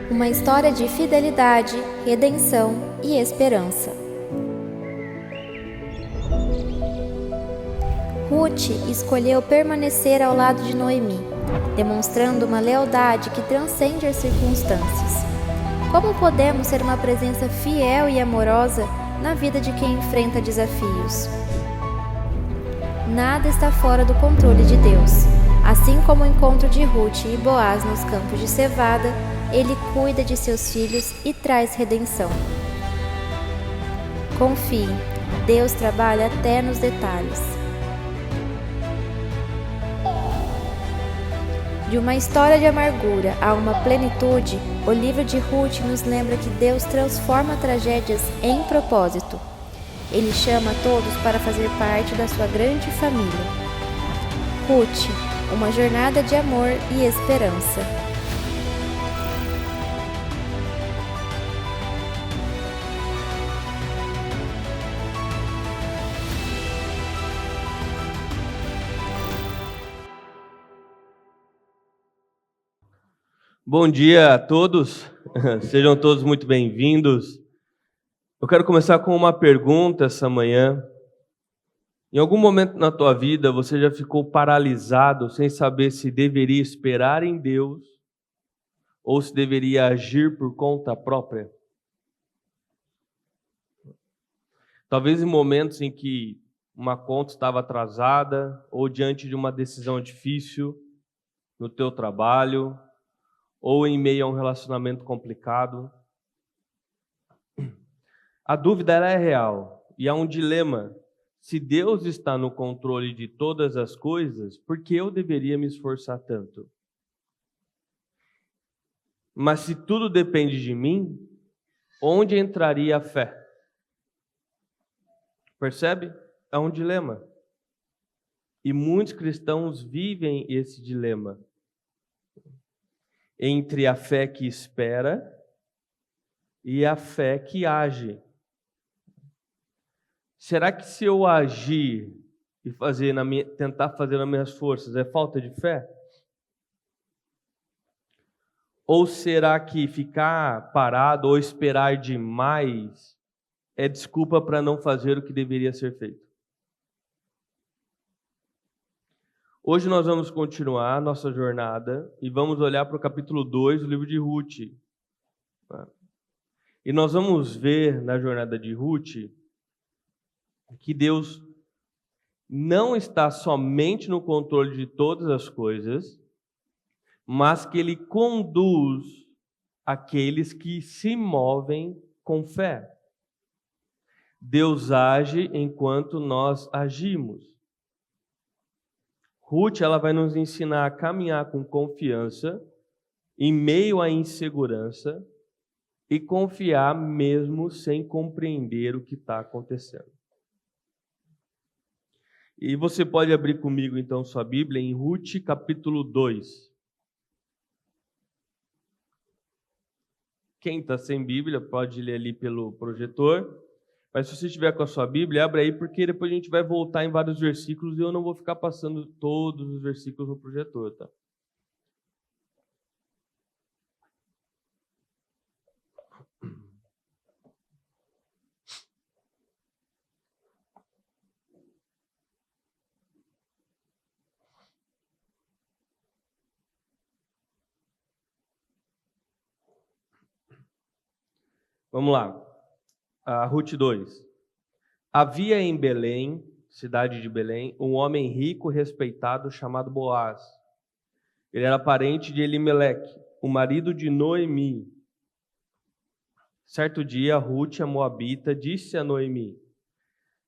Uma história de fidelidade, redenção e esperança. Ruth escolheu permanecer ao lado de Noemi, demonstrando uma lealdade que transcende as circunstâncias. Como podemos ser uma presença fiel e amorosa na vida de quem enfrenta desafios? Nada está fora do controle de Deus. Assim como o encontro de Ruth e Boaz nos campos de cevada, Ele cuida de seus filhos e traz redenção. Confie, Deus trabalha até nos detalhes. De uma história de amargura a uma plenitude, o livro de Ruth nos lembra que Deus transforma tragédias em propósito. Ele chama todos para fazer parte da sua grande família. Ruth, uma jornada de amor e esperança. Bom dia a todos, sejam todos muito bem-vindos. Eu quero começar com uma pergunta essa manhã. Em algum momento na tua vida você já ficou paralisado sem saber se deveria esperar em Deus ou se deveria agir por conta própria? Talvez em momentos em que uma conta estava atrasada ou diante de uma decisão difícil no teu trabalho, ou em meio a um relacionamento complicado. A dúvida ela é real e há um dilema. Se Deus está no controle de todas as coisas, por que eu deveria me esforçar tanto? Mas se tudo depende de mim, onde entraria a fé? Percebe? É um dilema. E muitos cristãos vivem esse dilema entre a fé que espera e a fé que age. Será que se eu agir e tentar fazer nas minhas forças é falta de fé? Ou será que ficar parado ou esperar demais é desculpa para não fazer o que deveria ser feito? Hoje nós vamos continuar nossa jornada e vamos olhar para o capítulo 2 do livro de Ruth. E nós vamos ver na jornada de Ruth que Deus não está somente no controle de todas as coisas, mas que Ele conduz aqueles que se movem com fé. Deus age enquanto nós agimos. Ruth, ela vai nos ensinar a caminhar com confiança em meio à insegurança e confiar mesmo sem compreender o que está acontecendo. E você pode abrir comigo então sua Bíblia em Ruth capítulo 2. Quem está sem Bíblia pode ler ali pelo projetor. Mas se você estiver com a sua Bíblia, abre aí, porque depois a gente vai voltar em vários versículos e eu não vou ficar passando todos os versículos no projetor, tá? Vamos lá. Ruth 2. Havia em Belém, cidade de Belém, um homem rico e respeitado chamado Boaz. Ele era parente de Elimeleque, o marido de Noemi. Certo dia, Ruth, a moabita, disse a Noemi: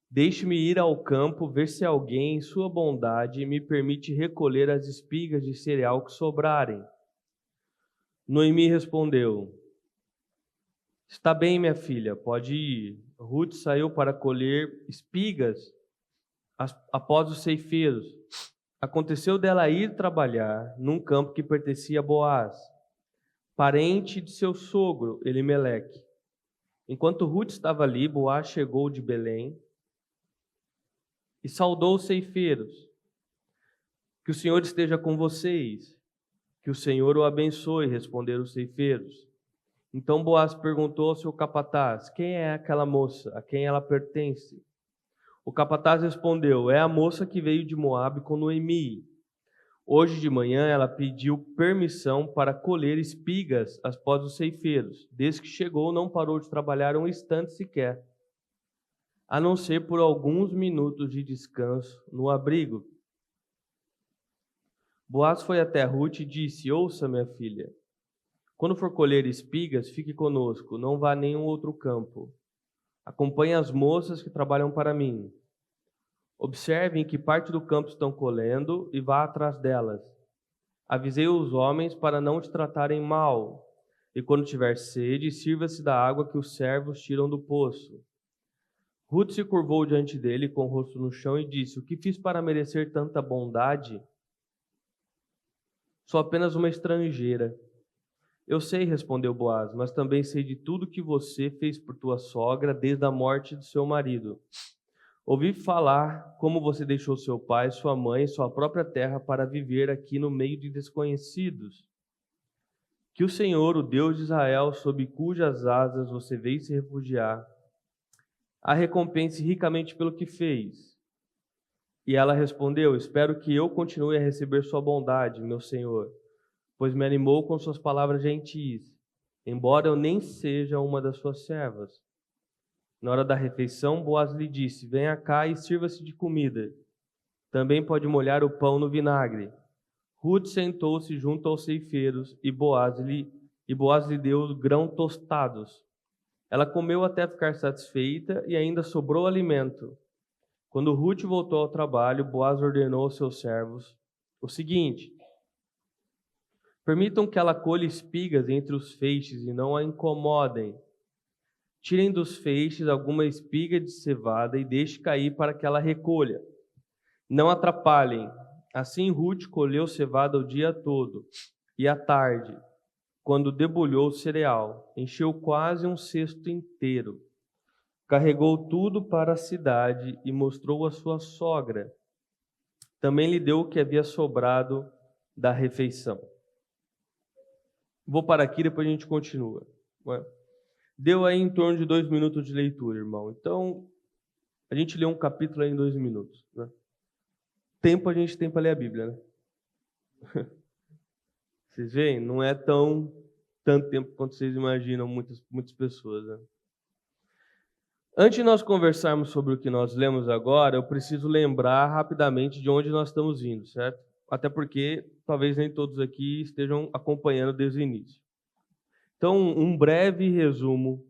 deixe-me ir ao campo ver se alguém, em sua bondade, me permite recolher as espigas de cereal que sobrarem. Noemi respondeu: está bem, minha filha, pode ir. Ruth saiu para colher espigas após os ceifeiros. Aconteceu dela ir trabalhar num campo que pertencia a Boaz, parente de seu sogro, Elimeleque. Enquanto Ruth estava ali, Boaz chegou de Belém e saudou os ceifeiros. Que o Senhor esteja com vocês. Que o Senhor o abençoe, responderam os ceifeiros. Então Boaz perguntou ao seu capataz: quem é aquela moça? A quem ela pertence? O capataz respondeu: é a moça que veio de Moabe com Noemi. Hoje de manhã ela pediu permissão para colher espigas após os ceifeiros. Desde que chegou, não parou de trabalhar um instante sequer, a não ser por alguns minutos de descanso no abrigo. Boaz foi até Ruth e disse: ouça, minha filha, quando for colher espigas, fique conosco, não vá a nenhum outro campo. Acompanhe as moças que trabalham para mim. Observe em que parte do campo estão colhendo e vá atrás delas. Avisei os homens para não te tratarem mal, e quando tiver sede, sirva-se da água que os servos tiram do poço. Ruth se curvou diante dele com o rosto no chão e disse: o que fiz para merecer tanta bondade? Sou apenas uma estrangeira. Eu sei, respondeu Boaz, mas também sei de tudo que você fez por tua sogra desde a morte de seu marido. Ouvi falar como você deixou seu pai, sua mãe, sua própria terra para viver aqui no meio de desconhecidos. Que o Senhor, o Deus de Israel, sob cujas asas você veio se refugiar, a recompense ricamente pelo que fez. E ela respondeu: espero que eu continue a receber sua bondade, meu Senhor, pois me animou com suas palavras gentis, embora eu nem seja uma das suas servas. Na hora da refeição, Boaz lhe disse: venha cá e sirva-se de comida. Também pode molhar o pão no vinagre. Ruth sentou-se junto aos ceifeiros e Boaz lhe deu os grãos tostados. Ela comeu até ficar satisfeita e ainda sobrou alimento. Quando Ruth voltou ao trabalho, Boaz ordenou aos seus servos o seguinte: permitam que ela colhe espigas entre os feixes e não a incomodem. Tirem dos feixes alguma espiga de cevada e deixe cair para que ela recolha. Não atrapalhem. Assim Ruth colheu cevada o dia todo, e à tarde, quando debulhou o cereal, encheu quase um cesto inteiro. Carregou tudo para a cidade e mostrou à sua sogra. Também lhe deu o que havia sobrado da refeição. Vou parar aqui, depois a gente continua. Deu aí em torno de 2 minutos de leitura, irmão. Então, a gente lê um capítulo aí em 2 minutos, né? Tempo a gente tem para ler a Bíblia, né? Vocês veem? Não é tanto tempo quanto vocês imaginam, muitas pessoas, né? Antes de nós conversarmos sobre o que nós lemos agora, eu preciso lembrar rapidamente de onde nós estamos indo, certo? Até porque talvez nem todos aqui estejam acompanhando desde o início. Então, um breve resumo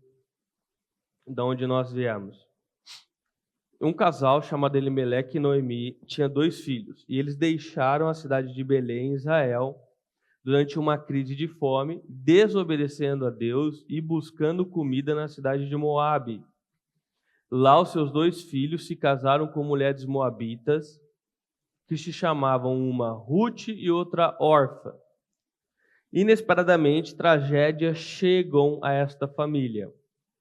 de onde nós viemos. Um casal chamado Elimeleque e Noemi tinha 2 filhos, e eles deixaram a cidade de Belém, em Israel, durante uma crise de fome, desobedecendo a Deus e buscando comida na cidade de Moabe. Lá os seus 2 filhos se casaram com mulheres moabitas, que se chamavam uma Ruth e outra Orfa. Inesperadamente, tragédias chegam a esta família.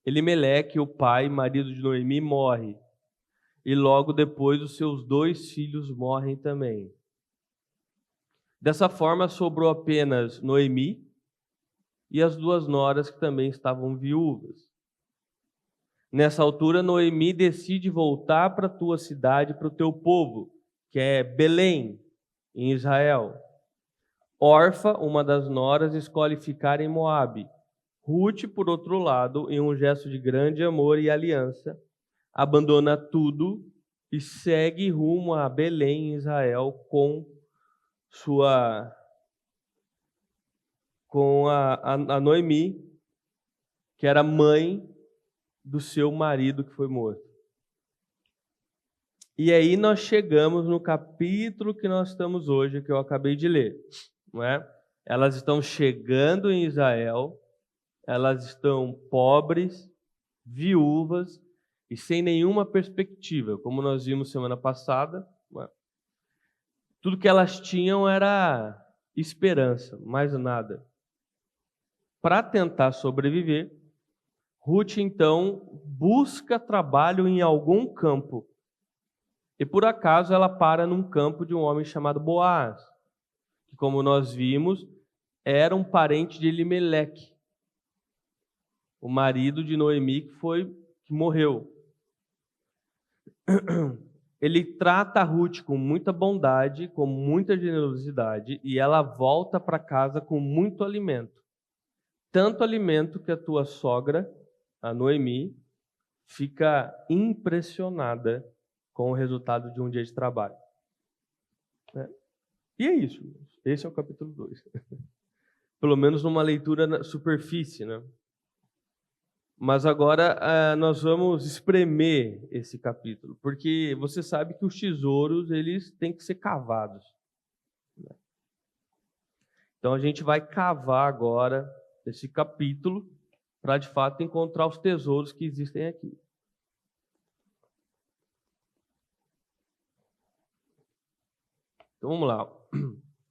Elimeleque, o pai, marido de Noemi, morre. E logo depois os seus 2 filhos morrem também. Dessa forma, sobrou apenas Noemi e as 2 noras que também estavam viúvas. Nessa altura, Noemi decide voltar para a tua cidade, para o teu povo, que é Belém, em Israel. Orfa, uma das noras, escolhe ficar em Moabe. Ruth, por outro lado, em um gesto de grande amor e aliança, abandona tudo e segue rumo a Belém, em Israel, com a Noemi, que era mãe do seu marido que foi morto. E aí nós chegamos no capítulo que nós estamos hoje, que eu acabei de ler, não é? Elas estão chegando em Israel, elas estão pobres, viúvas e sem nenhuma perspectiva, como nós vimos semana passada. Tudo que elas tinham era esperança, mais nada. Para tentar sobreviver, Ruth, então, busca trabalho em algum campo. E, por acaso, ela para num campo de um homem chamado Boaz, que, como nós vimos, era um parente de Elimeleque. o marido de Noemi que morreu. Ele trata a Ruth com muita bondade, com muita generosidade, e ela volta para casa com muito alimento. Tanto alimento que a tua sogra, a Noemi, fica impressionada com o resultado de um dia de trabalho. E é isso. Esse é o capítulo 2. Pelo menos numa leitura na superfície, né? Mas agora nós vamos espremer esse capítulo, porque você sabe que os tesouros eles têm que ser cavados. Então a gente vai cavar agora esse capítulo para de fato encontrar os tesouros que existem aqui. Então vamos lá.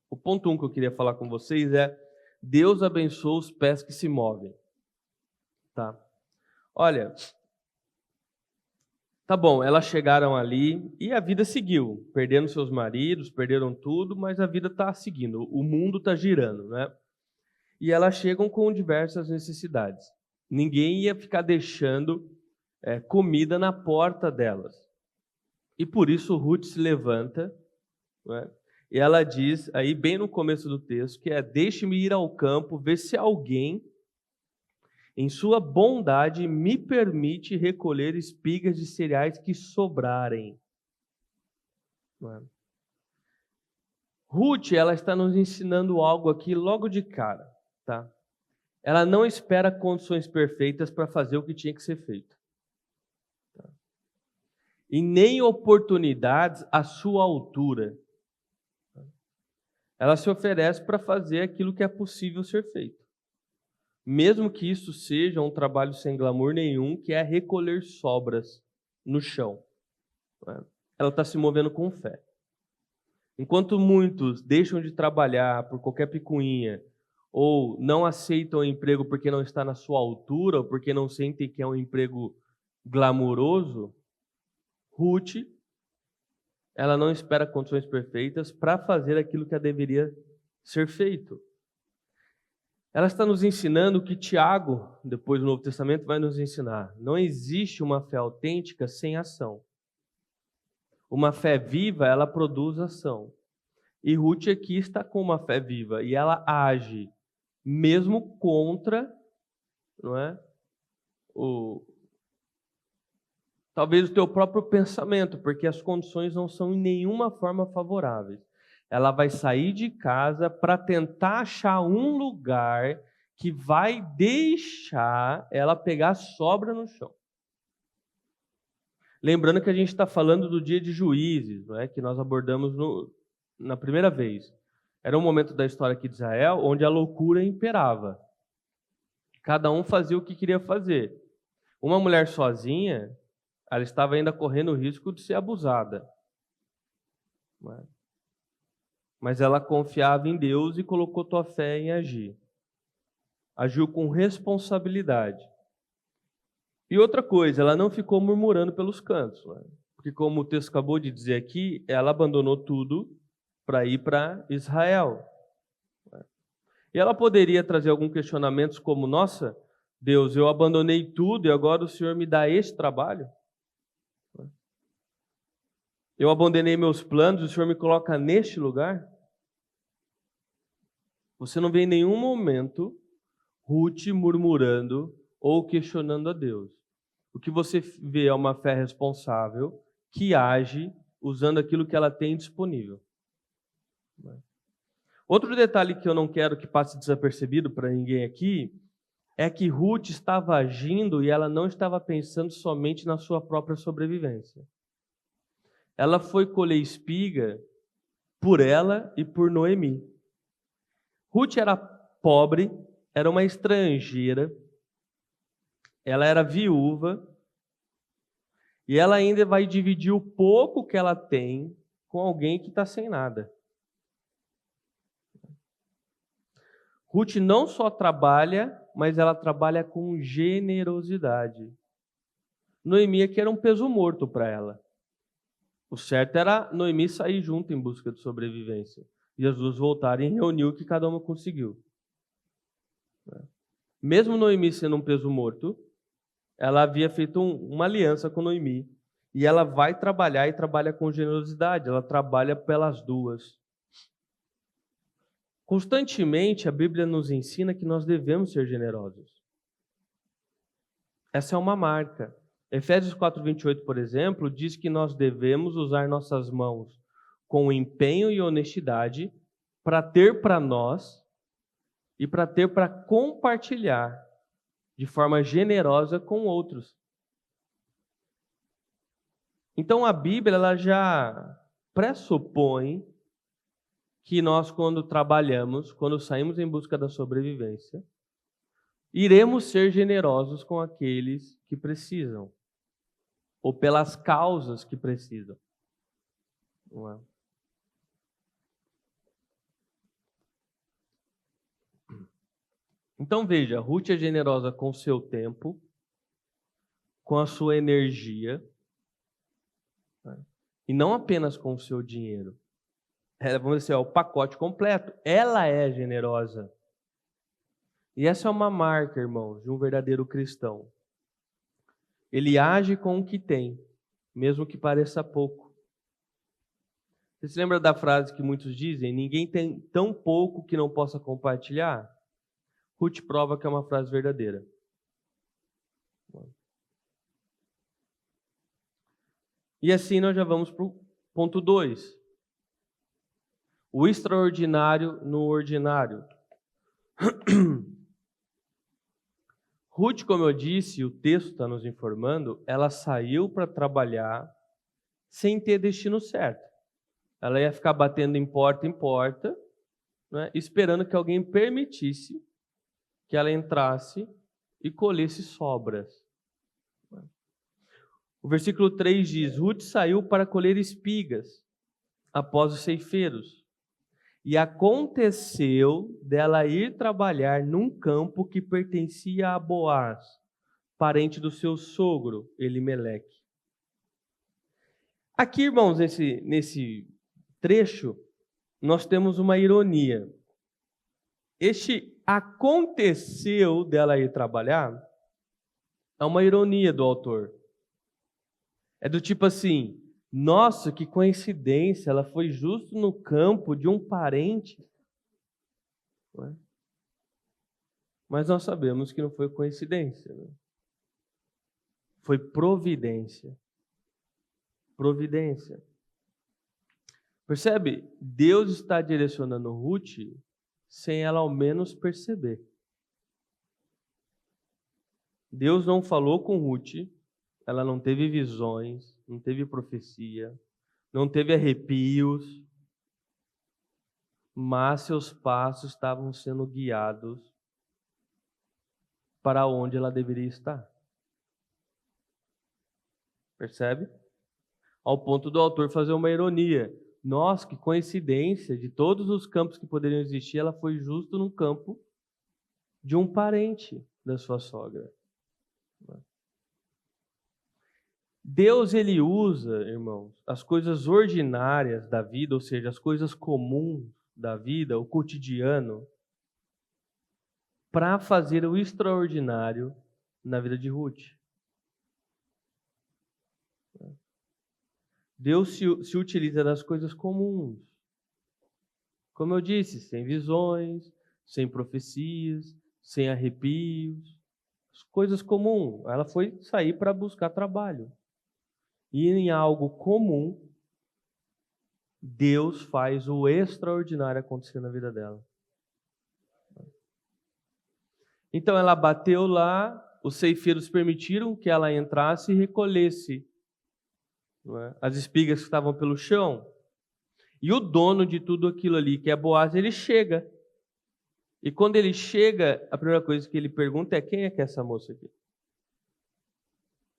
O ponto 1 que eu queria falar com vocês é: Deus abençoa os pés que se movem. Tá? Olha, tá bom, elas chegaram ali e a vida seguiu. Perderam seus maridos, perderam tudo, mas a vida está seguindo. O mundo está girando, né? E elas chegam com diversas necessidades. Ninguém ia ficar deixando comida na porta delas. E por isso Ruth se levanta, né? E ela diz, aí bem no começo do texto, que deixe-me ir ao campo, ver se alguém, em sua bondade, me permite recolher espigas de cereais que sobrarem. Ruth, ela está nos ensinando algo aqui logo de cara, tá? Ela não espera condições perfeitas para fazer o que tinha que ser feito. Tá? E nem oportunidades à sua altura. Ela se oferece para fazer aquilo que é possível ser feito. Mesmo que isso seja um trabalho sem glamour nenhum, que é recolher sobras no chão. Ela está se movendo com fé. Enquanto muitos deixam de trabalhar por qualquer picuinha, ou não aceitam o emprego porque não está na sua altura, ou porque não sentem que é um emprego glamouroso, Ruth, ela não espera condições perfeitas para fazer aquilo que deveria ser feito. Ela está nos ensinando o que Tiago, depois do Novo Testamento, vai nos ensinar. Não existe uma fé autêntica sem ação. Uma fé viva, ela produz ação. E Ruth aqui está com uma fé viva e ela age, mesmo contra, não é, talvez o teu próprio pensamento, porque as condições não são em nenhuma forma favoráveis. Ela vai sair de casa para tentar achar um lugar que vai deixar ela pegar sobra no chão. Lembrando que a gente está falando do dia de Juízes, não é? Que nós abordamos na primeira vez. Era um momento da história aqui de Israel onde a loucura imperava. Cada um fazia o que queria fazer. Uma mulher sozinha, ela estava ainda correndo o risco de ser abusada. Não é? Mas ela confiava em Deus e colocou tua fé em agir. Agiu com responsabilidade. E outra coisa, ela não ficou murmurando pelos cantos. Né? Porque como o texto acabou de dizer aqui, ela abandonou tudo para ir para Israel. E ela poderia trazer alguns questionamentos como: nossa, Deus, eu abandonei tudo e agora o Senhor me dá esse trabalho? Eu abandonei meus planos, o Senhor me coloca neste lugar? Você não vê em nenhum momento Ruth murmurando ou questionando a Deus. O que você vê é uma fé responsável que age usando aquilo que ela tem disponível. Outro detalhe que eu não quero que passe desapercebido para ninguém aqui é que Ruth estava agindo e ela não estava pensando somente na sua própria sobrevivência. Ela foi colher espiga por ela e por Noemi. Ruth era pobre, era uma estrangeira, ela era viúva, e ela ainda vai dividir o pouco que ela tem com alguém que está sem nada. Ruth não só trabalha, mas ela trabalha com generosidade. Noemi aqui era um peso morto para ela. O certo era Noemi sair junto em busca de sobrevivência. E as duas voltarem e reunir o que cada uma conseguiu. Mesmo Noemi sendo um peso morto, ela havia feito uma aliança com Noemi. E ela vai trabalhar e trabalha com generosidade. Ela trabalha pelas duas. Constantemente, a Bíblia nos ensina que nós devemos ser generosos. Essa é uma marca. Efésios 4:28, por exemplo, diz que nós devemos usar nossas mãos com empenho e honestidade para ter para nós e para ter para compartilhar de forma generosa com outros. Então a Bíblia ela já pressupõe que nós, quando trabalhamos, quando saímos em busca da sobrevivência, iremos ser generosos com aqueles que precisam, ou pelas causas que precisam. Não é? Então veja, Ruth é generosa com o seu tempo, com a sua energia, e não apenas com o seu dinheiro. Vamos dizer, é o pacote completo. Ela é generosa. E essa é uma marca, irmãos, de um verdadeiro cristão. Ele age com o que tem, mesmo que pareça pouco. Você se lembra da frase que muitos dizem? Ninguém tem tão pouco que não possa compartilhar? Ruth prova que é uma frase verdadeira. E assim nós já vamos para o ponto 2. O extraordinário no ordinário. Ruth, como eu disse, o texto está nos informando, ela saiu para trabalhar sem ter destino certo. Ela ia ficar batendo em porta, né, esperando que alguém permitisse que ela entrasse e colhesse sobras. O versículo 3 diz: Ruth saiu para colher espigas após os ceifeiros. E aconteceu dela ir trabalhar num campo que pertencia a Boaz, parente do seu sogro, Elimeleque. Aqui, irmãos, nesse trecho, nós temos uma ironia. Este aconteceu dela ir trabalhar é uma ironia do autor. É do tipo assim: nossa, que coincidência, ela foi justo no campo de um parente. Não é? Mas nós sabemos que não foi coincidência. Né? Foi providência. Providência. Percebe? Deus está direcionando Ruth sem ela ao menos perceber. Deus não falou com Ruth, ela não teve visões, não teve profecia, não teve arrepios, mas seus passos estavam sendo guiados para onde ela deveria estar. Percebe? Ao ponto do autor fazer uma ironia. Nossa, que coincidência, de todos os campos que poderiam existir, ela foi justo no campo de um parente da sua sogra. Deus, ele usa, irmãos, as coisas ordinárias da vida, ou seja, as coisas comuns da vida, o cotidiano, para fazer o extraordinário na vida de Ruth. Deus se utiliza das coisas comuns. Como eu disse, sem visões, sem profecias, sem arrepios. As coisas comuns. Ela foi sair para buscar trabalho. E em algo comum, Deus faz o extraordinário acontecer na vida dela. Então ela bateu lá, os ceifeiros permitiram que ela entrasse e recolhesse, não é, as espigas que estavam pelo chão. E o dono de tudo aquilo ali, que é Boaz, ele chega. E quando ele chega, a primeira coisa que ele pergunta é: quem é que é essa moça aqui?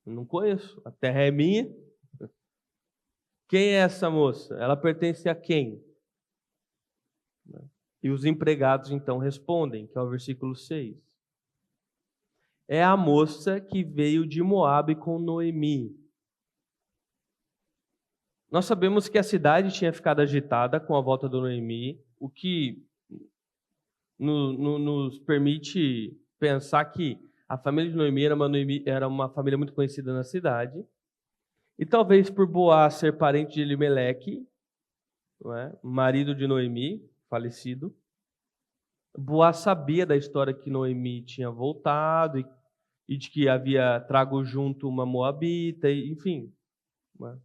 Eu não conheço, a terra é minha. Quem é essa moça? Ela pertence a quem? E os empregados então respondem, que é o versículo 6. É a moça que veio de Moabe com Noemi. Nós sabemos que a cidade tinha ficado agitada com a volta de Noemi, o que nos permite pensar que a família de Noemi era uma família muito conhecida na cidade, e talvez por Boaz ser parente de Elimeleque, não é? Marido de Noemi, falecido, Boaz sabia da história que Noemi tinha voltado e de que havia trago junto uma moabita, enfim. Não é?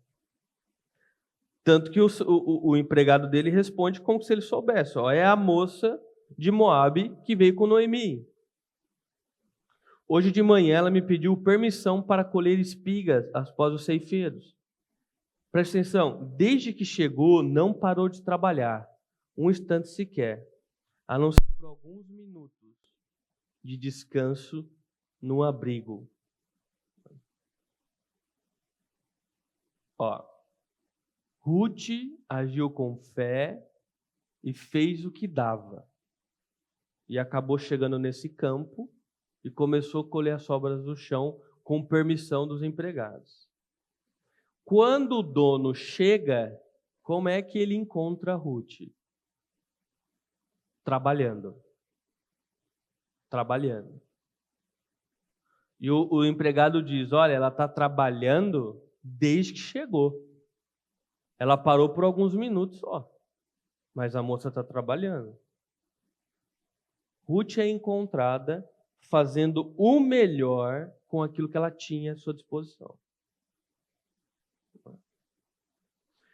Tanto que o empregado dele responde como se ele soubesse. Ó, é a moça de Moabe que veio com Noemi. Hoje de manhã ela me pediu permissão para colher espigas após os ceifeiros. Presta atenção, desde que chegou não parou de trabalhar, um instante sequer, a não ser por alguns minutos de descanso no abrigo. Ó, Ruth agiu com fé e fez o que dava. E acabou chegando nesse campo e começou a colher as sobras do chão com permissão dos empregados. Quando o dono chega, como é que ele encontra Ruth? Trabalhando. E o empregado diz, olha, ela está trabalhando desde que chegou. Ela parou por alguns minutos só, mas a moça está trabalhando. Ruth é encontrada fazendo o melhor com aquilo que ela tinha à sua disposição.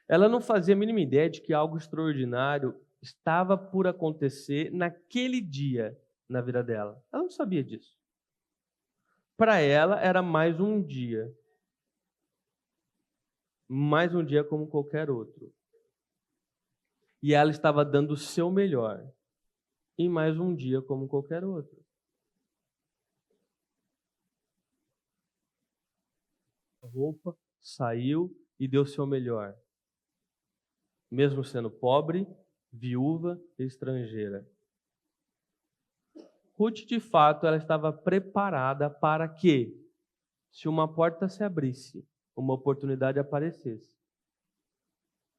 Ela não fazia a mínima ideia de que algo extraordinário estava por acontecer naquele dia na vida dela. Ela não sabia disso. Para ela era mais um dia. Mais um dia como qualquer outro. E ela estava dando o seu melhor em mais um dia como qualquer outro. A roupa, saiu e deu o seu melhor. Mesmo sendo pobre, viúva e estrangeira. Ruth, de fato, ela estava preparada para que, se uma porta se abrisse, uma oportunidade aparecesse,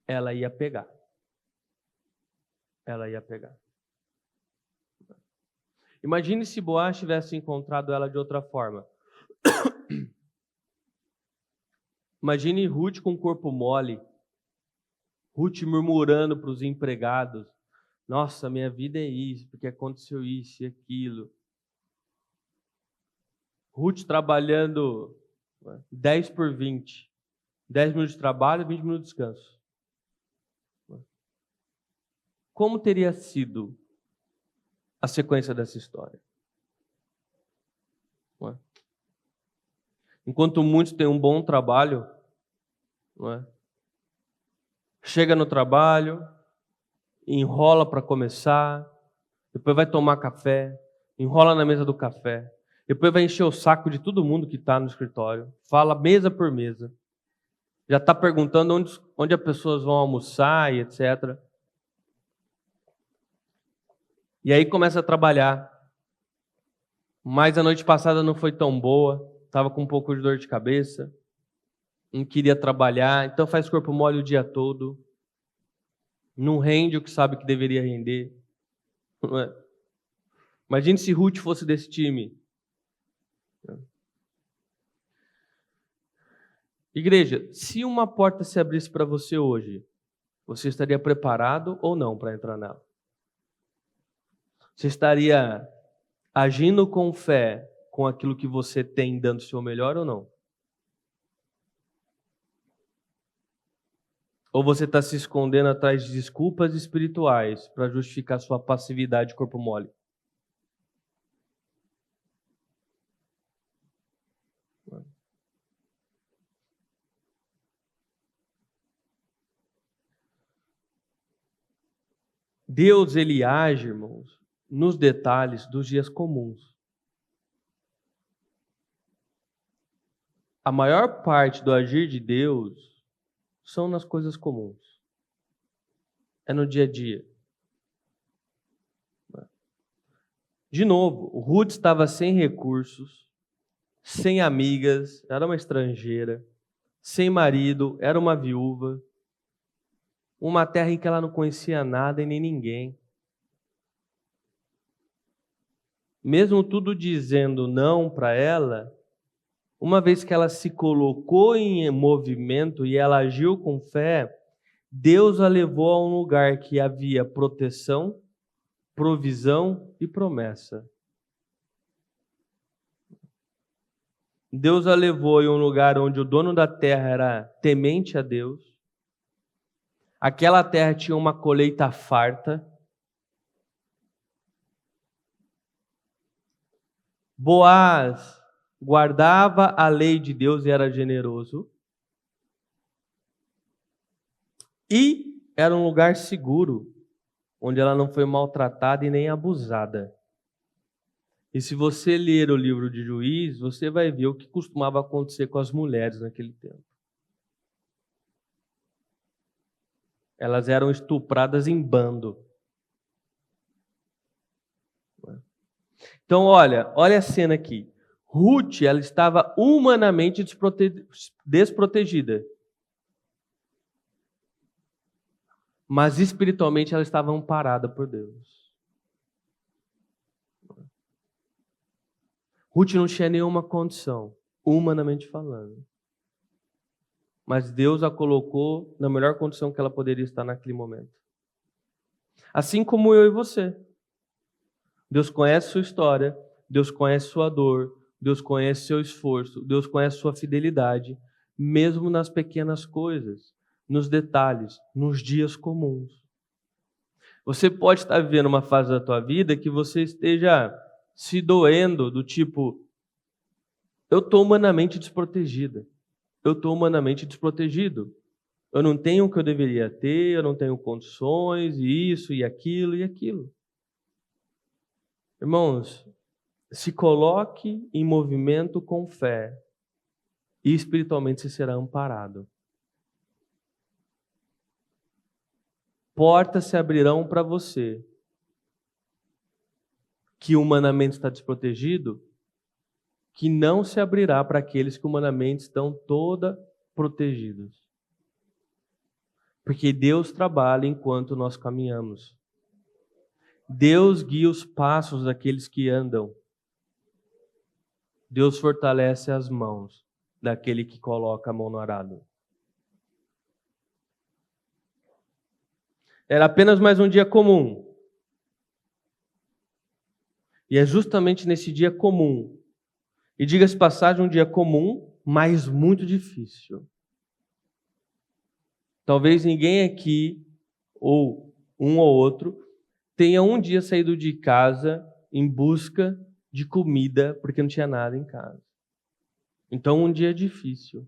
ela ia pegar. Ela ia pegar. Imagine se Boaz tivesse encontrado ela de outra forma. Imagine Ruth com o corpo mole, Ruth murmurando para os empregados, nossa, minha vida é isso, porque aconteceu isso e aquilo. Ruth trabalhando 10 por 20. 10 minutos de trabalho, 20 minutos de descanso. Como teria sido a sequência dessa história? Não é? Enquanto muitos têm um bom trabalho, não é? Chega no trabalho, enrola para começar, depois vai tomar café, enrola na mesa do café, depois vai encher o saco de todo mundo que está no escritório, fala mesa por mesa, já está perguntando onde as pessoas vão almoçar e etc. E aí começa a trabalhar. Mas a noite passada não foi tão boa, estava com um pouco de dor de cabeça, não queria trabalhar, então faz corpo mole o dia todo, não rende o que sabe que deveria render. Não é? Imagine se Ruth fosse desse time. Igreja, se uma porta se abrisse para você hoje, você estaria preparado ou não para entrar nela? Você estaria agindo com fé com aquilo que você tem, dando o seu melhor ou não? Ou você está se escondendo atrás de desculpas espirituais para justificar sua passividade corpo mole? Deus, ele age, irmãos, nos detalhes dos dias comuns. A maior parte do agir de Deus são nas coisas comuns. É no dia a dia. De novo, Ruth estava sem recursos, sem amigas, era uma estrangeira, sem marido, era uma viúva, uma terra em que ela não conhecia nada e nem ninguém. mesmo tudo dizendo não para ela, uma vez que ela se colocou em movimento e ela agiu com fé, Deus a levou a um lugar que havia proteção, provisão e promessa. Deus a levou em um lugar onde o dono da terra era temente a Deus. Aquela terra tinha uma colheita farta. Boaz guardava a lei de Deus e era generoso. E era um lugar seguro, onde ela não foi maltratada e nem abusada. E se você ler o livro de Juízes, você vai ver o que costumava acontecer com as mulheres naquele tempo. Elas eram estupradas em bando. Então, olha a cena aqui. Ruth, ela estava humanamente desprotegida. Mas espiritualmente ela estava amparada por Deus. Ruth não tinha nenhuma condição, humanamente falando. Mas Deus a colocou na melhor condição que ela poderia estar naquele momento. Assim como eu e você. Deus conhece sua história, Deus conhece sua dor, Deus conhece seu esforço, Deus conhece sua fidelidade, mesmo nas pequenas coisas, nos detalhes, nos dias comuns. Você pode estar vivendo uma fase da tua vida que você esteja se doendo do tipo, eu estou humanamente desprotegida, eu estou humanamente desprotegido, eu não tenho o que eu deveria ter, eu não tenho condições, e isso, e aquilo, e aquilo. Irmãos, se coloque em movimento com fé e espiritualmente você será amparado. Portas se abrirão para você que humanamente está desprotegido, que não se abrirá para aqueles que humanamente estão toda protegidos. Porque Deus trabalha enquanto nós caminhamos. Deus guia os passos daqueles que andam. Deus fortalece as mãos daquele que coloca a mão no arado. Era apenas mais um dia comum. E é justamente nesse dia comum, e diga-se passagem, um dia comum, mas muito difícil. Talvez ninguém aqui, ou um ou outro, tenha um dia saído de casa em busca de comida, porque não tinha nada em casa. Então, um dia difícil.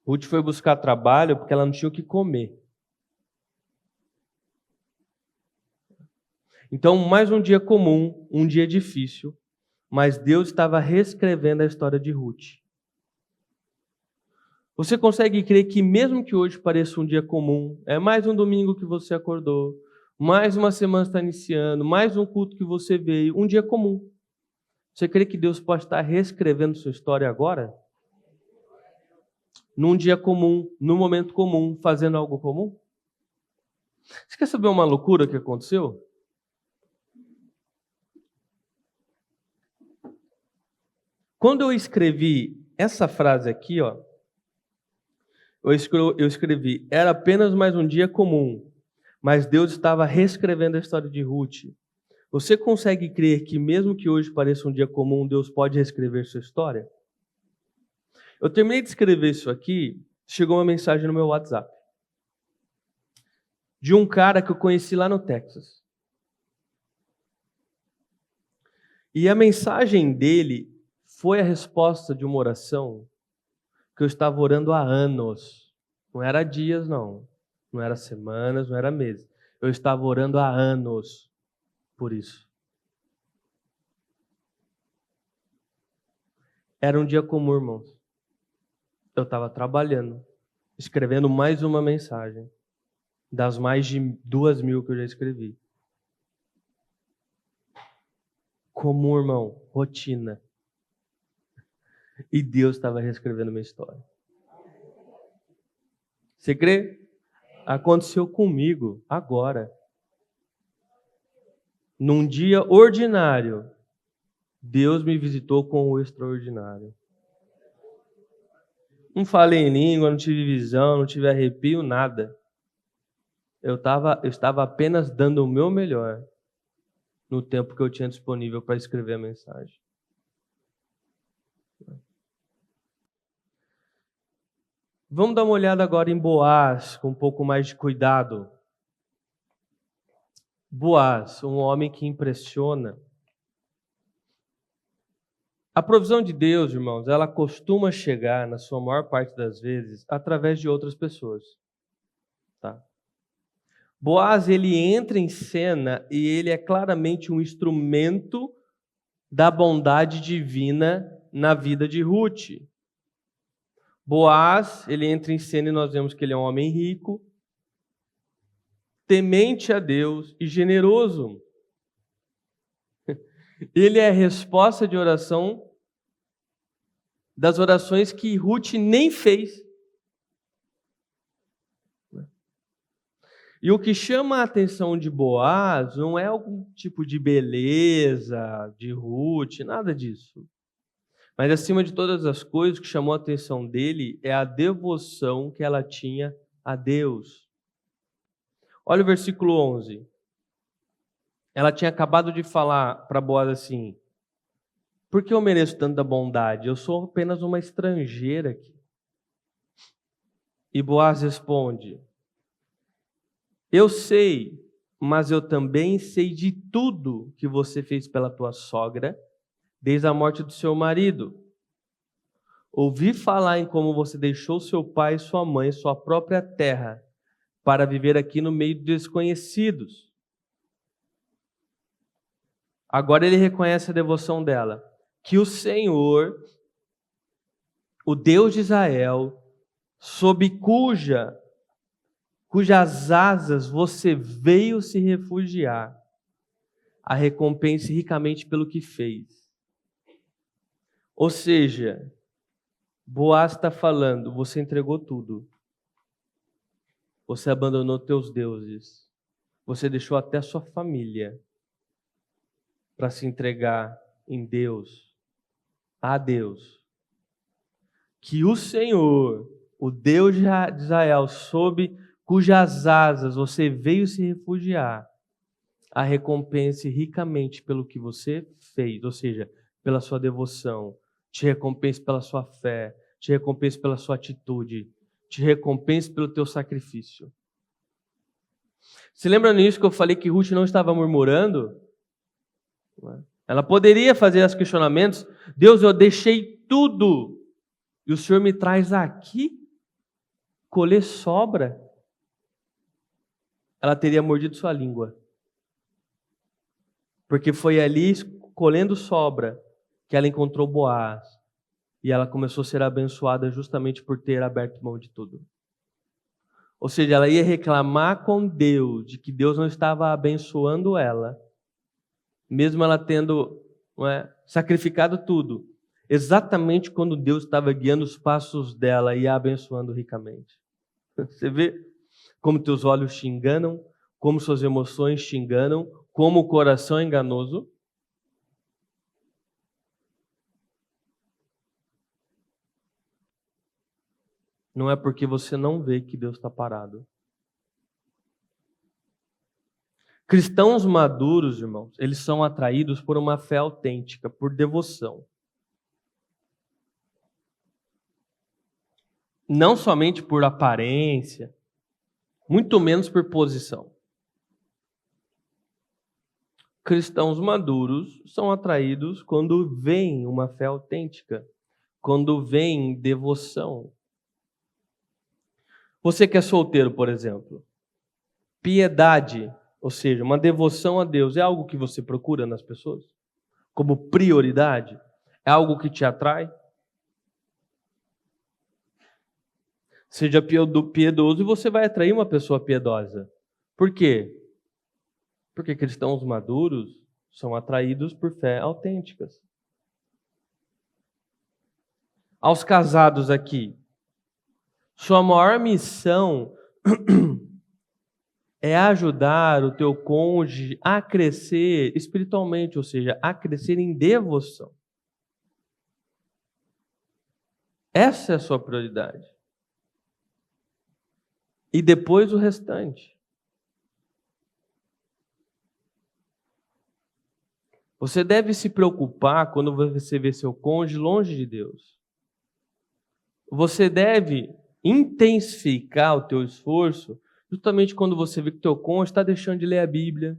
Ruth foi buscar trabalho porque ela não tinha o que comer. Então, mais um dia comum, um dia difícil, mas Deus estava reescrevendo a história de Ruth. Você consegue crer que mesmo que hoje pareça um dia comum, é mais um domingo que você acordou, mais uma semana está iniciando, mais um culto que você veio, um dia comum. Você crê que Deus pode estar reescrevendo sua história agora? Num dia comum, num momento comum, fazendo algo comum? Você quer saber uma loucura que aconteceu? Quando eu escrevi essa frase aqui, ó, eu escrevi, era apenas mais um dia comum, mas Deus estava reescrevendo a história de Ruth. Você consegue crer que mesmo que hoje pareça um dia comum, Deus pode reescrever sua história? Eu terminei de escrever isso aqui, chegou uma mensagem no meu WhatsApp de um cara que eu conheci lá no Texas. E a mensagem dele foi a resposta de uma oração que eu estava orando há anos. Não era dias, não. Não era semanas, não era meses. Eu estava orando há anos por isso. Era um dia comum, irmãos. Eu estava trabalhando, escrevendo mais uma mensagem, das mais de 2.000 que eu já escrevi. Comum, irmão, rotina. E Deus estava reescrevendo minha história. Você crê? Aconteceu comigo agora. num dia ordinário, Deus me visitou com o extraordinário. Não falei em língua, não tive visão, não tive arrepio, nada. Eu estava apenas dando o meu melhor no tempo que eu tinha disponível para escrever a mensagem. Vamos dar uma olhada agora em Boaz, com um pouco mais de cuidado. Boaz, um homem que impressiona. A provisão de Deus, irmãos, ela costuma chegar, na sua maior parte das vezes, através de outras pessoas. Tá? Boaz, ele entra em cena e ele é claramente um instrumento da bondade divina na vida de Ruth. Boaz, ele entra em cena e nós vemos que ele é um homem rico, temente a Deus e generoso. Ele é a resposta de oração das orações que Ruth nem fez. E o que chama a atenção de Boaz não é algum tipo de beleza de Ruth, nada disso. Mas acima de todas as coisas, o que chamou a atenção dele é a devoção que ela tinha a Deus. Olha o versículo 11. Ela tinha acabado de falar para Boaz assim: por que eu mereço tanta bondade? Eu sou apenas uma estrangeira aqui. E Boaz responde: eu sei, mas eu também sei de tudo que você fez pela tua sogra, desde a morte do seu marido. Ouvi falar em como você deixou seu pai, sua mãe, sua própria terra, para viver aqui no meio de desconhecidos. Agora ele reconhece a devoção dela. Que o Senhor, o Deus de Israel, sob cujas asas você veio se refugiar, a recompense ricamente pelo que fez. Ou seja, Boaz está falando, você entregou tudo. Você abandonou teus deuses. Você deixou até sua família para se entregar em Deus, a Deus. Que o Senhor, o Deus de Israel, sob cujas asas você veio se refugiar, a recompense ricamente pelo que você fez, ou seja, pela sua devoção, te recompense pela sua fé, te recompense pela sua atitude, te recompense pelo teu sacrifício. Se lembra nisso que eu falei que Ruth não estava murmurando? Ela poderia fazer os questionamentos: Deus, eu deixei tudo e o Senhor me traz aqui colher sobra. Ela teria mordido sua língua. Porque foi ali, colhendo sobra, que ela encontrou Boaz. E ela começou a ser abençoada justamente por ter aberto mão de tudo. Ou seja, ela ia reclamar com Deus de que Deus não estava abençoando ela, mesmo ela tendo sacrificado tudo, exatamente quando Deus estava guiando os passos dela e a abençoando ricamente. Você vê como teus olhos te enganam, como suas emoções te enganam, como o coração é enganoso. Não é porque você não vê que Deus está parado. Cristãos maduros, irmãos, eles são atraídos por uma fé autêntica, por devoção. Não somente por aparência, muito menos por posição. Cristãos maduros são atraídos quando veem uma fé autêntica, quando veem devoção. Você que é solteiro, por exemplo, piedade, ou seja, uma devoção a Deus, é algo que você procura nas pessoas? Como prioridade? É algo que te atrai? Seja piedoso e você vai atrair uma pessoa piedosa. Por quê? Porque cristãos maduros são atraídos por fé autênticas. Aos casados aqui, sua maior missão é ajudar o teu cônjuge a crescer espiritualmente, ou seja, a crescer em devoção. Essa é a sua prioridade. E depois o restante. Você deve se preocupar quando você vê seu cônjuge longe de Deus. Você deve intensificar o teu esforço justamente quando você vê que teu cônjuge está deixando de ler a Bíblia,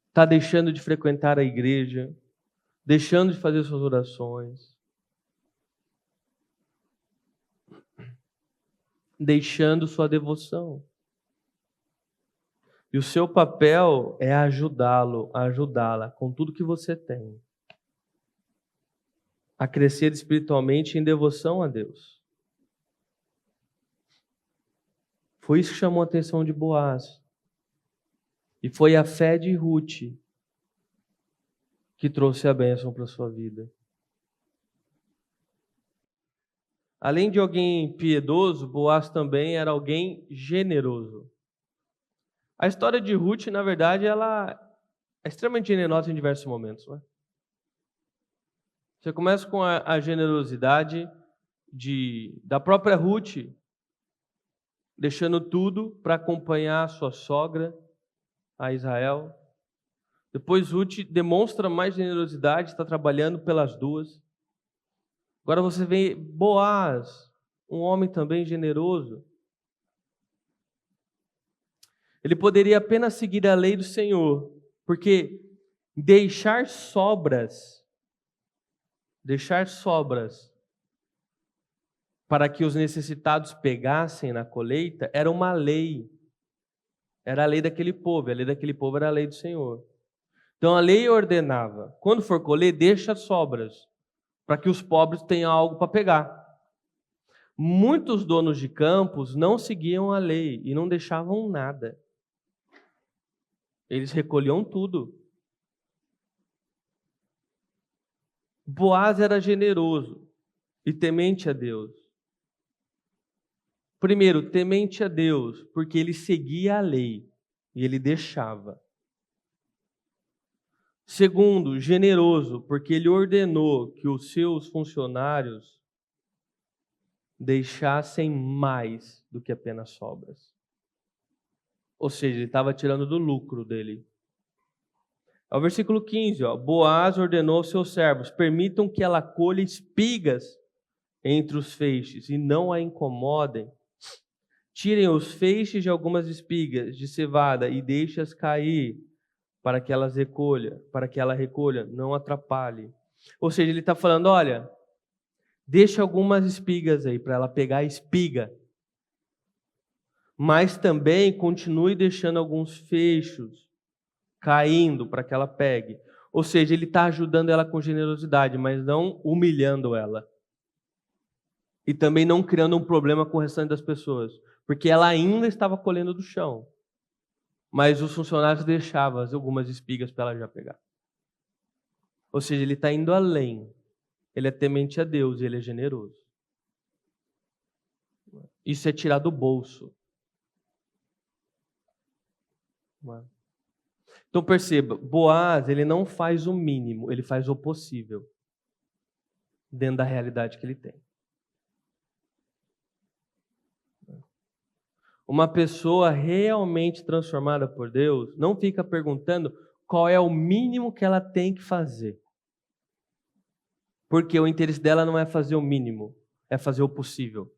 está deixando de frequentar a igreja, deixando de fazer suas orações, deixando sua devoção. E o seu papel é ajudá-lo, ajudá-la com tudo que você tem a crescer espiritualmente em devoção a Deus. Foi isso que chamou a atenção de Boaz. E foi a fé de Ruth que trouxe a bênção para a sua vida. Além de alguém piedoso, Boaz também era alguém generoso. A história de Ruth, na verdade, ela é extremamente generosa em diversos momentos, não é? Você começa com a generosidade da própria Ruth, deixando tudo para acompanhar a sua sogra a Israel. Depois Ruth demonstra mais generosidade, está trabalhando pelas duas. Agora você vê Boaz, um homem também generoso. Ele poderia apenas seguir a lei do Senhor, porque deixar sobras para que os necessitados pegassem na colheita era uma lei. Era a lei daquele povo, a lei daquele povo era a lei do Senhor. Então a lei ordenava, quando for colher, deixa sobras, para que os pobres tenham algo para pegar. Muitos donos de campos não seguiam a lei e não deixavam nada. Eles recolhiam tudo. Boaz era generoso e temente a Deus. Primeiro, temente a Deus, porque ele seguia a lei e ele deixava. Segundo, generoso, porque ele ordenou que os seus funcionários deixassem mais do que apenas sobras. Ou seja, ele estava tirando do lucro dele. É o versículo 15, Boaz ordenou aos seus servos: permitam que ela colha espigas entre os feixes e não a incomodem. Tirem os feixes de algumas espigas de cevada e deixe-as cair para que ela recolha, não atrapalhe. Ou seja, ele está falando, olha, deixa algumas espigas aí para ela pegar a espiga, mas também continue deixando alguns feixes caindo para que ela pegue. Ou seja, ele está ajudando ela com generosidade, mas não humilhando ela. E também não criando um problema com o restante das pessoas, porque ela ainda estava colhendo do chão. Mas os funcionários deixavam algumas espigas para ela já pegar. Ou seja, ele está indo além. Ele é temente a Deus e ele é generoso. Isso é tirar do bolso. Então perceba, Boaz, ele não faz o mínimo, ele faz o possível. Dentro da realidade que ele tem. Uma pessoa realmente transformada por Deus não fica perguntando qual é o mínimo que ela tem que fazer. Porque o interesse dela não é fazer o mínimo, é fazer o possível.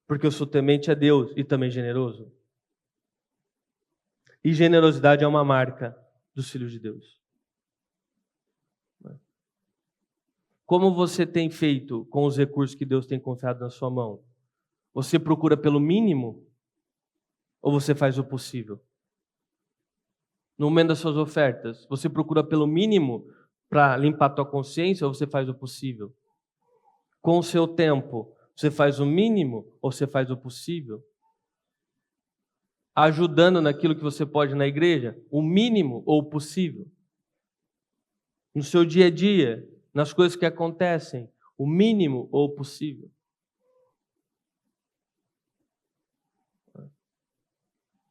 Porque eu sou temente a Deus e também generoso. E generosidade é uma marca dos filhos de Deus. Como você tem feito com os recursos que Deus tem confiado na sua mão? Você procura pelo mínimo ou você faz o possível? No momento das suas ofertas, você procura pelo mínimo para limpar a tua consciência ou você faz o possível? Com o seu tempo, você faz o mínimo ou você faz o possível? Ajudando naquilo que você pode na igreja, o mínimo ou o possível? No seu dia a dia, nas coisas que acontecem, o mínimo ou o possível?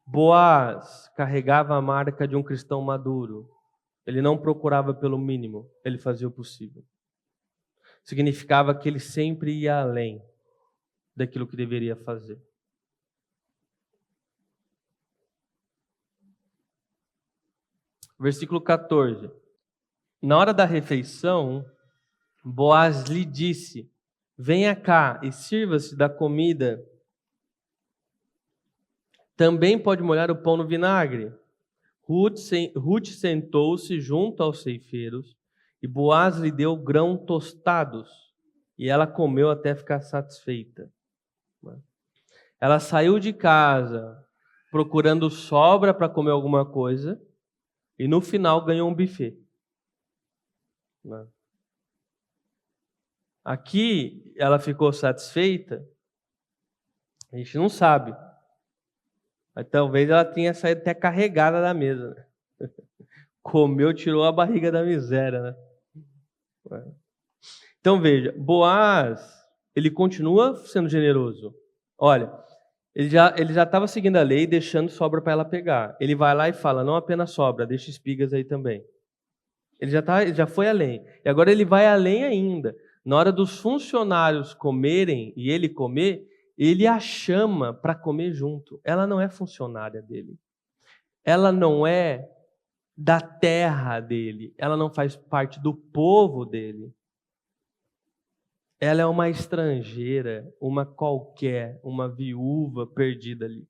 Boaz carregava a marca de um cristão maduro. Ele não procurava pelo mínimo, ele fazia o possível. Significava que ele sempre ia além daquilo que deveria fazer. Versículo 14. Na hora da refeição, Boaz lhe disse: venha cá e sirva-se da comida. Também pode molhar o pão no vinagre. Ruth sentou-se junto aos ceifeiros e Boaz lhe deu grão tostados e ela comeu até ficar satisfeita. Ela saiu de casa procurando sobra para comer alguma coisa e no final ganhou um buffet. Aqui ela ficou satisfeita? A gente não sabe. Mas talvez ela tenha saído até carregada da mesa. Né? Comeu, tirou a barriga da miséria. Né? Então veja, Boaz, ele continua sendo generoso. Olha, ele já estava seguindo a lei, deixando sobra para ela pegar. Ele vai lá e fala, não apenas sobra, deixa espigas aí também. Ele já foi além. E agora ele vai além ainda. Na hora dos funcionários comerem e ele comer, ele a chama para comer junto. Ela não é funcionária dele. Ela não é da terra dele. Ela não faz parte do povo dele. Ela é uma estrangeira, uma qualquer, uma viúva perdida ali.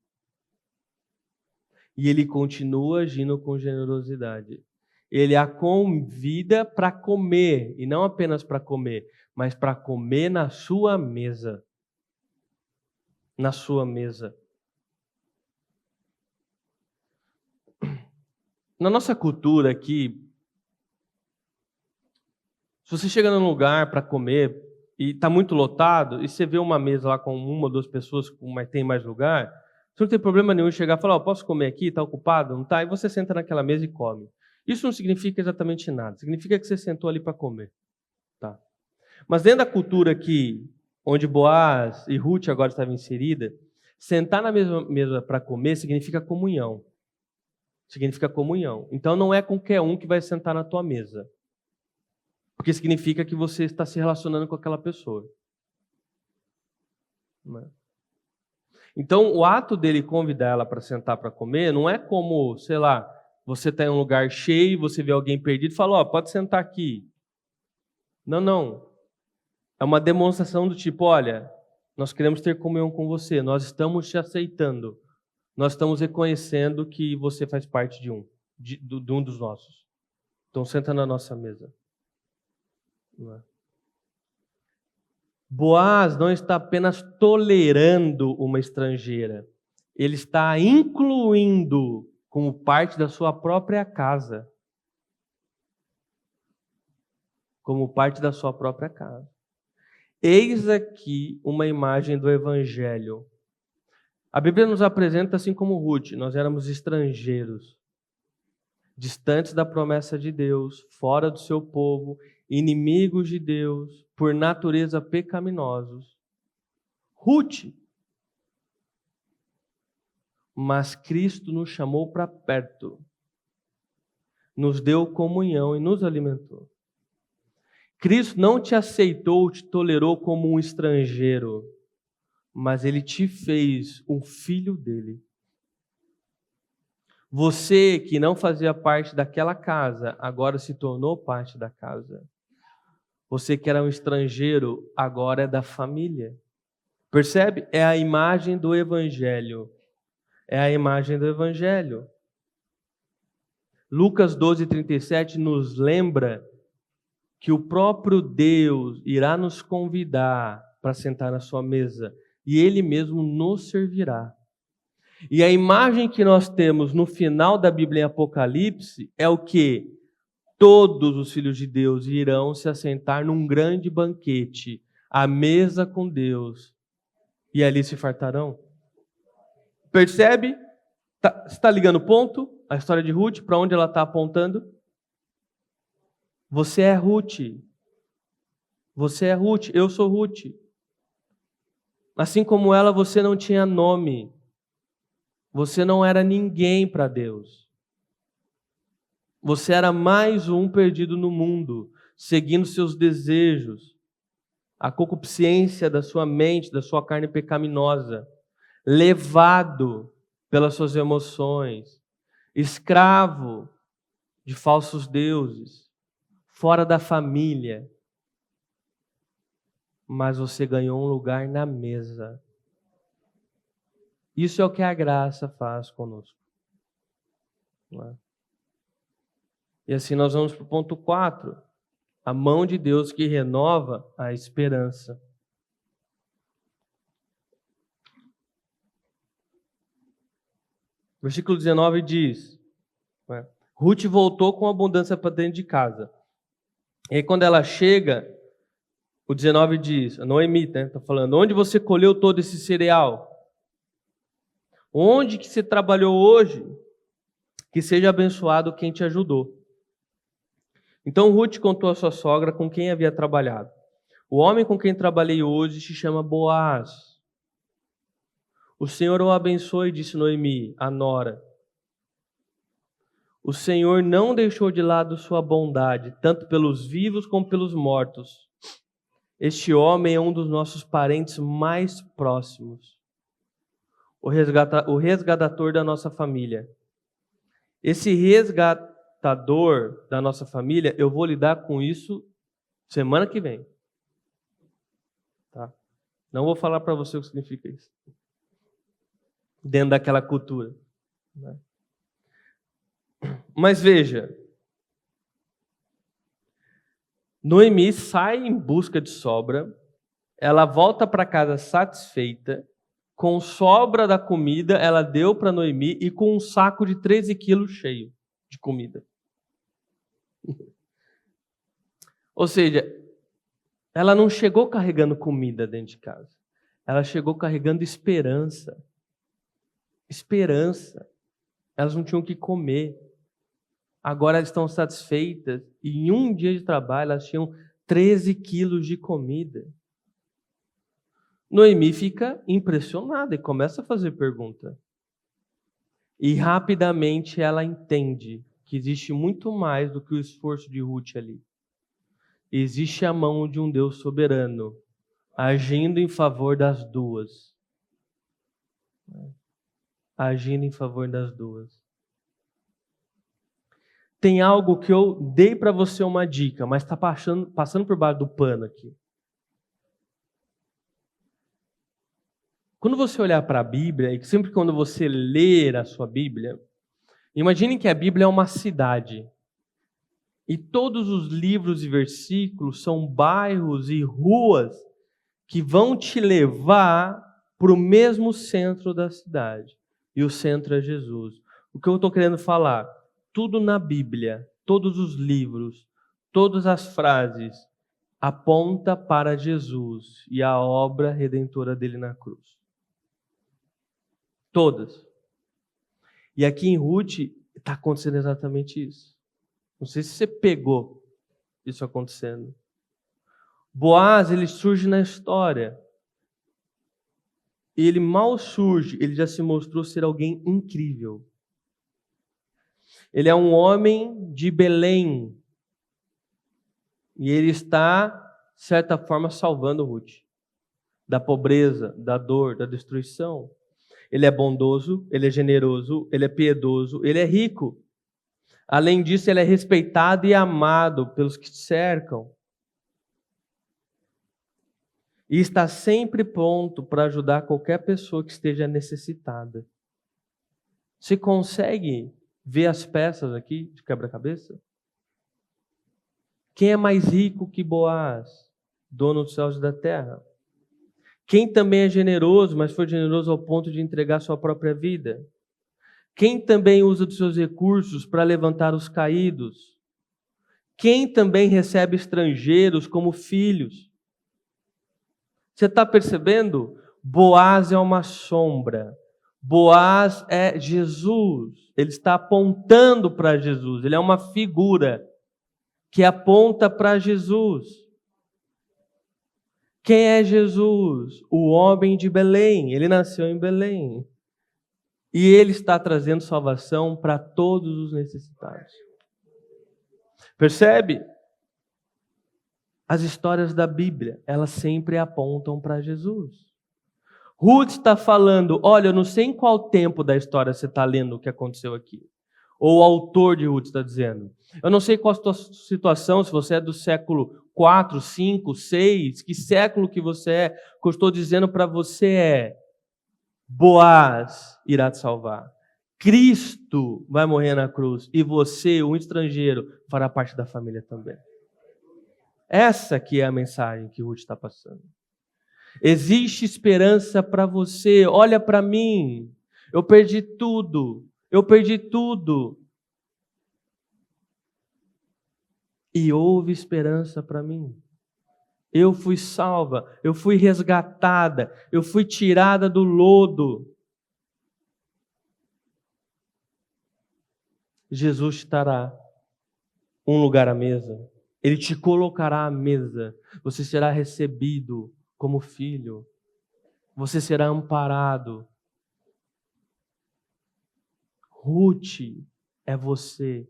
E ele continua agindo com generosidade. Ele a convida para comer, e não apenas para comer, mas para comer na sua mesa. Na sua mesa. Na nossa cultura aqui, se você chega num lugar para comer e está muito lotado, e você vê uma mesa lá com uma ou duas pessoas, mas tem mais lugar, você não tem problema nenhum em chegar e falar, posso comer aqui? Está ocupado? Não está? E você senta naquela mesa e come. Isso não significa exatamente nada. Significa que você sentou ali para comer. Tá? Mas dentro da cultura aqui, onde Boaz e Ruth agora estavam inseridas, sentar na mesma mesa para comer significa comunhão. Significa comunhão. Então não é qualquer um que vai sentar na tua mesa. Porque significa que você está se relacionando com aquela pessoa. Então o ato dele convidar ela para sentar para comer não é como, sei lá, você está em um lugar cheio, você vê alguém perdido e fala, pode sentar aqui. Não. É uma demonstração do tipo, olha, nós queremos ter comunhão com você, nós estamos te aceitando, nós estamos reconhecendo que você faz parte de um dos nossos. Então senta na nossa mesa. Boaz não está apenas tolerando uma estrangeira, ele está incluindo como parte da sua própria casa. Como parte da sua própria casa. Eis aqui uma imagem do Evangelho. A Bíblia nos apresenta assim como Ruth, nós éramos estrangeiros, distantes da promessa de Deus, fora do seu povo, inimigos de Deus, por natureza pecaminosos. Ruth. Mas Cristo nos chamou para perto, nos deu comunhão e nos alimentou. Cristo não te aceitou, te tolerou como um estrangeiro, mas Ele te fez um filho dele. Você que não fazia parte daquela casa, agora se tornou parte da casa. Você que era um estrangeiro, agora é da família. Percebe? É a imagem do Evangelho. É a imagem do Evangelho. Lucas 12:37 nos lembra que o próprio Deus irá nos convidar para sentar na sua mesa e Ele mesmo nos servirá. E a imagem que nós temos no final da Bíblia em Apocalipse é o que? Todos os filhos de Deus irão se assentar num grande banquete, à mesa com Deus, e ali se fartarão. Percebe? Está ligando o ponto? A história de Ruth, para onde ela está apontando? Você é Ruth. Você é Ruth, eu sou Ruth. Assim como ela, você não tinha nome. Você não era ninguém para Deus. Você era mais um perdido no mundo, seguindo seus desejos, a concupiscência da sua mente, da sua carne pecaminosa, levado pelas suas emoções, escravo de falsos deuses, fora da família. Mas você ganhou um lugar na mesa. Isso é o que a graça faz conosco. Não é? E assim nós vamos para o ponto 4. A mão de Deus que renova a esperança. Versículo 19 diz, Ruth voltou com abundância para dentro de casa. E aí quando ela chega, o 19 diz, a Noemi está falando, onde você colheu todo esse cereal? Onde que você trabalhou hoje? Que seja abençoado quem te ajudou. Então Ruth contou à sua sogra com quem havia trabalhado. O homem com quem trabalhei hoje se chama Boaz. O Senhor o abençoe, disse Noemi, a nora. O Senhor não deixou de lado sua bondade, tanto pelos vivos como pelos mortos. Este homem é um dos nossos parentes mais próximos. O resgatador da nossa família. Esse resgatador da nossa família, eu vou lidar com isso semana que vem. Tá? Não vou falar para você o que significa isso. Dentro daquela cultura. Né? Mas veja, Noemi sai em busca de sobra, ela volta para casa satisfeita, com sobra da comida, ela deu para Noemi e com um saco de 13 quilos cheio de comida. Ou seja, ela não chegou carregando comida dentro de casa. Ela chegou carregando esperança. Esperança. Elas não tinham o que comer. Agora elas estão satisfeitas. E em um dia de trabalho elas tinham 13 quilos de comida. Noemi fica impressionada e começa a fazer pergunta. E rapidamente ela entende que existe muito mais do que o esforço de Ruth ali. Existe a mão de um Deus soberano, agindo em favor das duas. Agindo em favor das duas. Tem algo que eu dei para você uma dica, mas está passando por baixo do pano aqui. Quando você olhar para a Bíblia, e sempre quando você ler a sua Bíblia, imagine que a Bíblia é uma cidade. E todos os livros e versículos são bairros e ruas que vão te levar para o mesmo centro da cidade. E o centro é Jesus. O que eu estou querendo falar? Tudo na Bíblia, todos os livros, todas as frases, aponta para Jesus e a obra redentora dele na cruz. Todas. E aqui em Ruth está acontecendo exatamente isso. Não sei se você pegou isso acontecendo. Boaz, ele surge na história. E ele mal surge, ele já se mostrou ser alguém incrível. Ele é um homem de Belém. E ele está, de certa forma, salvando Ruth. Da pobreza, da dor, da destruição. Ele é bondoso, ele é generoso, ele é piedoso, ele é rico. Além disso, ele é respeitado e amado pelos que te cercam. E está sempre pronto para ajudar qualquer pessoa que esteja necessitada. Você consegue ver as peças aqui de quebra-cabeça? Quem é mais rico que Boaz, dono dos céus e da terra? Quem também é generoso, mas foi generoso ao ponto de entregar sua própria vida? Quem também usa dos seus recursos para levantar os caídos? Quem também recebe estrangeiros como filhos? Você está percebendo? Boaz é uma sombra. Boaz é Jesus. Ele está apontando para Jesus. Ele é uma figura que aponta para Jesus. Quem é Jesus? O homem de Belém. Ele nasceu em Belém. E Ele está trazendo salvação para todos os necessitados. Percebe? As histórias da Bíblia, elas sempre apontam para Jesus. Ruth está falando, olha, eu não sei em qual tempo da história você está lendo o que aconteceu aqui. Ou o autor de Ruth está dizendo. Eu não sei qual a sua situação, se você é do século 4, 5, 6, que século que você é. O que eu estou dizendo para você é, Boaz irá te salvar. Cristo vai morrer na cruz e você, um estrangeiro, fará parte da família também. Essa que é a mensagem que Ruth está passando. Existe esperança para você. Olha para mim. Eu perdi tudo. Eu perdi tudo. E houve esperança para mim. Eu fui salva, eu fui resgatada, eu fui tirada do lodo. Jesus te dará um lugar à mesa. Ele te colocará à mesa. Você será recebido como filho. Você será amparado. Ruth é você.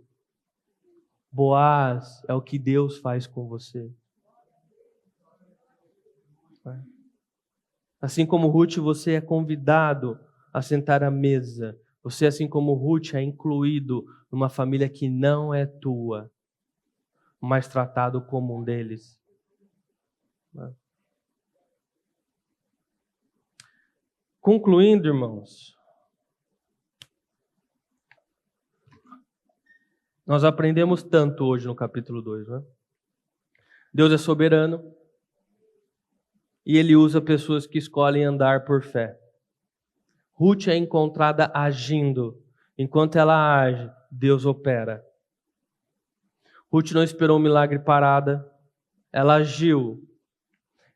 Boaz é o que Deus faz com você. Assim como Ruth, você é convidado a sentar à mesa. Você, assim como Ruth, é incluído numa família que não é tua, mas tratado como um deles. Concluindo, irmãos, nós aprendemos tanto hoje no capítulo 2, né? Deus é soberano e Ele usa pessoas que escolhem andar por fé. Ruth é encontrada agindo. Enquanto ela age, Deus opera. Ruth não esperou um milagre parada. Ela agiu.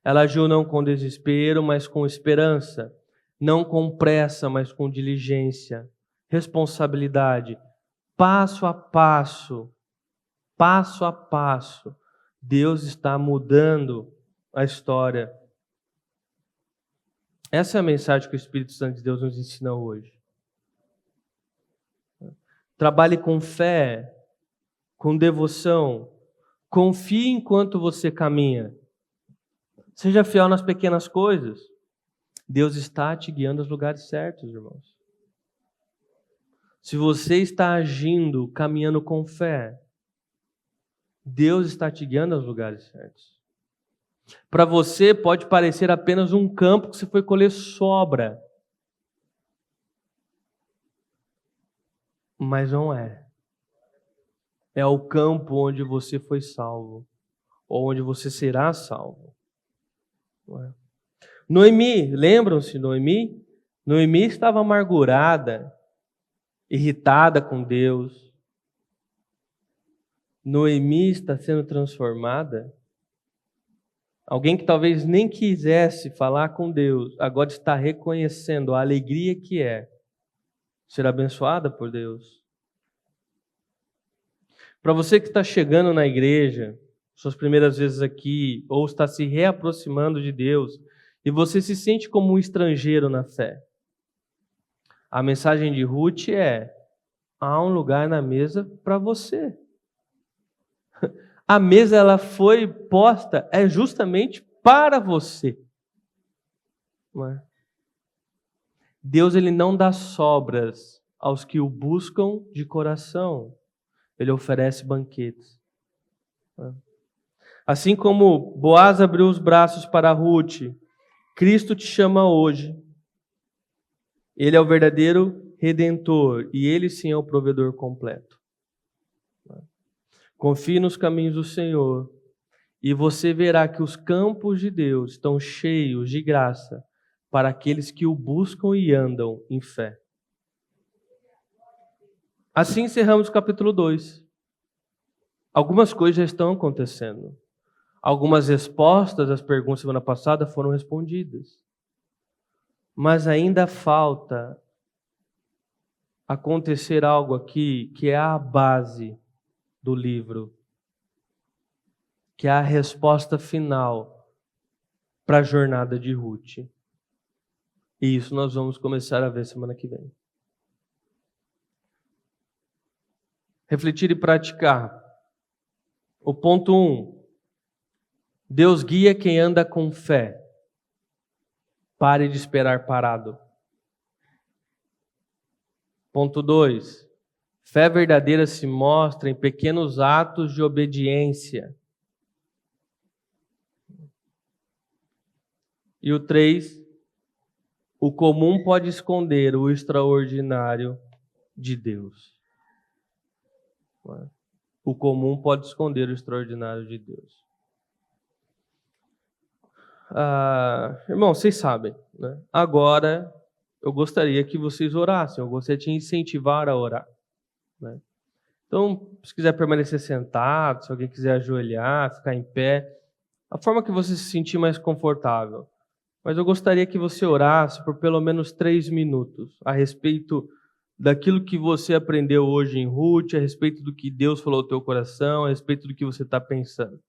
Ela agiu não com desespero, mas com esperança. Não com pressa, mas com diligência. Responsabilidade. Passo a passo. Passo a passo. Deus está mudando a história. Essa é a mensagem que o Espírito Santo de Deus nos ensina hoje. Trabalhe com fé, com devoção. Confie enquanto você caminha. Seja fiel nas pequenas coisas. Deus está te guiando aos lugares certos, irmãos. Se você está agindo, caminhando com fé, Deus está te guiando aos lugares certos. Para você pode parecer apenas um campo que você foi colher sobra. Mas não é. É o campo onde você foi salvo. Ou onde você será salvo. Não é? Noemi, lembram-se de Noemi? Noemi estava amargurada, irritada com Deus. Noemi está sendo transformada. Alguém que talvez nem quisesse falar com Deus, agora está reconhecendo a alegria que é ser abençoada por Deus. Para você que está chegando na igreja, suas primeiras vezes aqui, ou está se reaproximando de Deus, e você se sente como um estrangeiro na fé, a mensagem de Ruth é: há um lugar na mesa para você. A mesa ela foi posta justamente para você. Não é? Deus ele não dá sobras aos que o buscam de coração. Ele oferece banquetes. Não é? Assim como Boaz abriu os braços para Ruth, Cristo te chama hoje. Ele é o verdadeiro Redentor e Ele sim é o provedor completo. Confie nos caminhos do Senhor e você verá que os campos de Deus estão cheios de graça para aqueles que o buscam e andam em fé. Assim encerramos o capítulo 2. Algumas coisas já estão acontecendo. Algumas respostas às perguntas da semana passada foram respondidas. Mas ainda falta acontecer algo aqui que é a base do livro, que é a resposta final para a jornada de Ruth. E isso nós vamos começar a ver semana que vem. refletir e praticar. O ponto 1. Deus guia quem anda com fé. Pare de esperar parado. Ponto 2. Fé verdadeira se mostra em pequenos atos de obediência. E o 3. O comum pode esconder o extraordinário de Deus. O comum pode esconder o extraordinário de Deus. Irmão, vocês sabem, né? Agora, eu gostaria que vocês orassem. Eu gostaria de te incentivar a orar, né? Então, se quiser permanecer sentado, se alguém quiser ajoelhar, ficar em pé, a forma que você se sentir mais confortável. Mas eu gostaria que você orasse por pelo menos 3 minutos a respeito daquilo que você aprendeu hoje em Ruth, a respeito do que Deus falou ao teu coração, a respeito do que você está pensando.